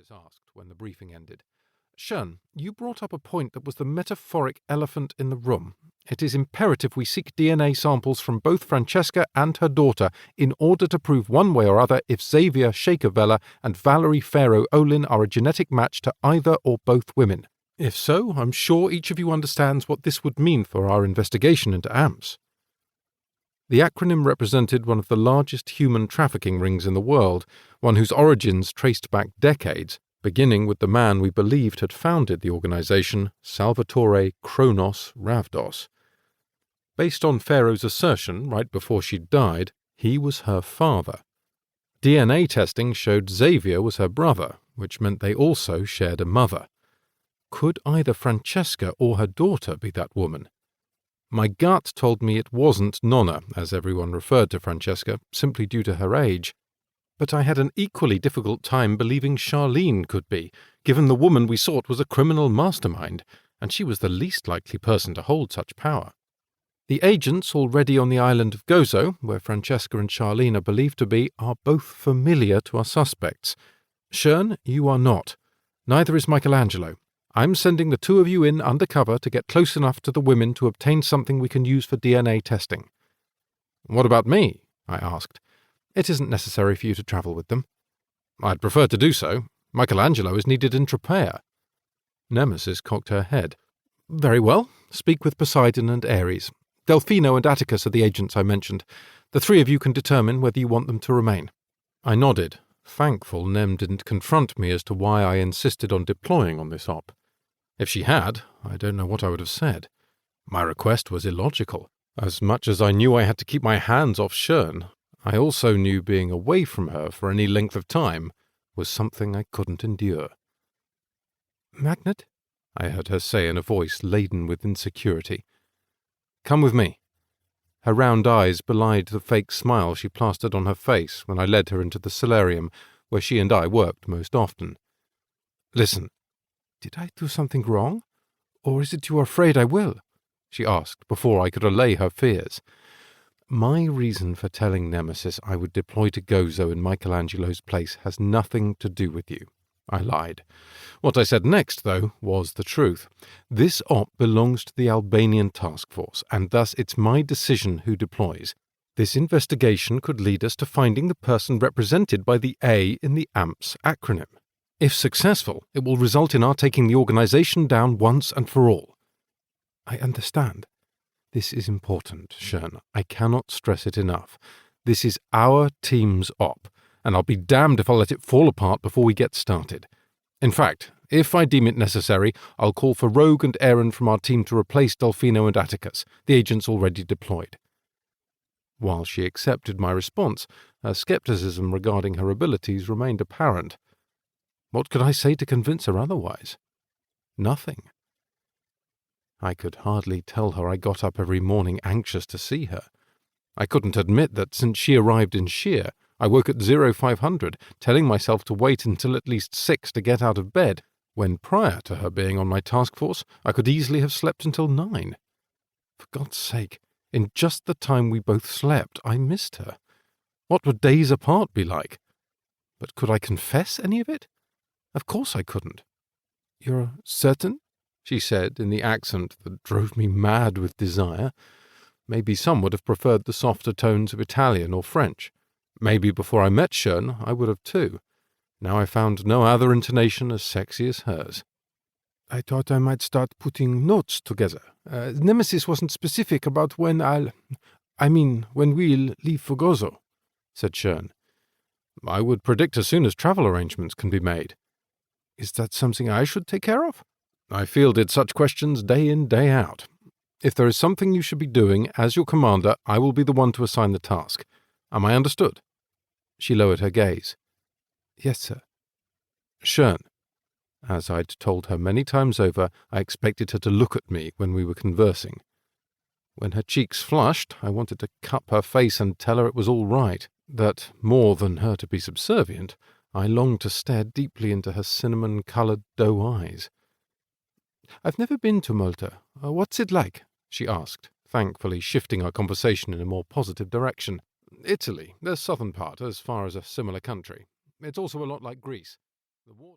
Nemesis asked when the briefing ended. Shern, you brought up a point that was the metaphoric elephant in the room. It is imperative we seek DNA samples from both Francesca and her daughter in order to prove one way or other if Xavier Shakervella and Valerie Pharaoh Olin are a genetic match to either or both women. If so, I'm sure each of you understands what this would mean for our investigation into AMPS. The acronym represented one of the largest human trafficking rings in the world, one whose origins traced back decades, beginning with the man we believed had founded the organization, Salvatore Kronos Ravdos. Based on Pharaoh's assertion right before she died, he was her father. DNA testing showed Xavier was her brother, which meant they also shared a mother. Could either Francesca or her daughter be that woman? My gut told me it wasn't Nonna, as everyone referred to Francesca, simply due to her age. But I had an equally difficult time believing Charlene could be, given the woman we sought was a criminal mastermind, and she was the least likely person to hold such power. The agents already on the island of Gozo, where Francesca and Charlene are believed to be, are both familiar to our suspects. Shern, you are not. Neither is Michelangelo. I'm sending the two of you in undercover to get close enough to the women to obtain something we can use for DNA testing. What about me? I asked. It isn't necessary for you to travel with them. I'd prefer to do so. Michelangelo is needed in Tropea. Nemesis cocked her head. Very well. Speak with Poseidon and Ares. Delphino and Atticus are the agents I mentioned. The three of you can determine whether you want them to remain. I nodded, thankful Nem didn't confront me as to why I insisted on deploying on this op. If she had, I don't know what I would have said. My request was illogical. As much as I knew I had to keep my hands off Shern, I also knew being away from her for any length of time was something I couldn't endure. Magnet? I heard her say in a voice laden with insecurity. Come with me. Her round eyes belied the fake smile she plastered on her face when I led her into the solarium where she and I worked most often. Listen. Did I do something wrong? Or is it you are afraid I will? She asked before I could allay her fears. My reason for telling Nemesis I would deploy to Gozo in Michelangelo's place has nothing to do with you. I lied. What I said next, though, was the truth. This op belongs to the Albanian task force, and thus it's my decision who deploys. This investigation could lead us to finding the person represented by the A in the AMPS acronym. If successful, it will result in our taking the organization down once and for all. I understand. This is important, Shern. I cannot stress it enough. This is our team's op, and I'll be damned if I'll let it fall apart before we get started. In fact, if I deem it necessary, I'll call for Rogue and Aaron from our team to replace Delphino and Atticus, the agents already deployed. While she accepted my response, her skepticism regarding her abilities remained apparent. What could I say to convince her otherwise? Nothing. I could hardly tell her I got up every morning anxious to see her. I couldn't admit that since she arrived in Sheer, I woke at 0500, telling myself to wait until at least 6 to get out of bed, when prior to her being on my task force, I could easily have slept until 9. For God's sake, in just the time we both slept, I missed her. What would days apart be like? But could I confess any of it? Of course I couldn't. You're certain? She said in the accent that drove me mad with desire. Maybe some would have preferred the softer tones of Italian or French. Maybe before I met Shern, I would have too. Now I found no other intonation as sexy as hers. I thought I might start putting notes together. Nemesis wasn't specific about when when we'll leave for Gozo, said Shern. I would predict as soon as travel arrangements can be made. Is that something I should take care of? I fielded such questions day in, day out. If there is something you should be doing, as your commander, I will be the one to assign the task. Am I understood? She lowered her gaze. Yes, sir. Shern. As I'd told her many times over, I expected her to look at me when we were conversing. When her cheeks flushed, I wanted to cup her face and tell her it was all right, that, more than her to be subservient, I longed to stare deeply into her cinnamon-coloured doe eyes. I've never been to Malta. What's it like? She asked, thankfully shifting our conversation in a more positive direction. Italy, the southern part, as far as a similar country. It's also a lot like Greece. The water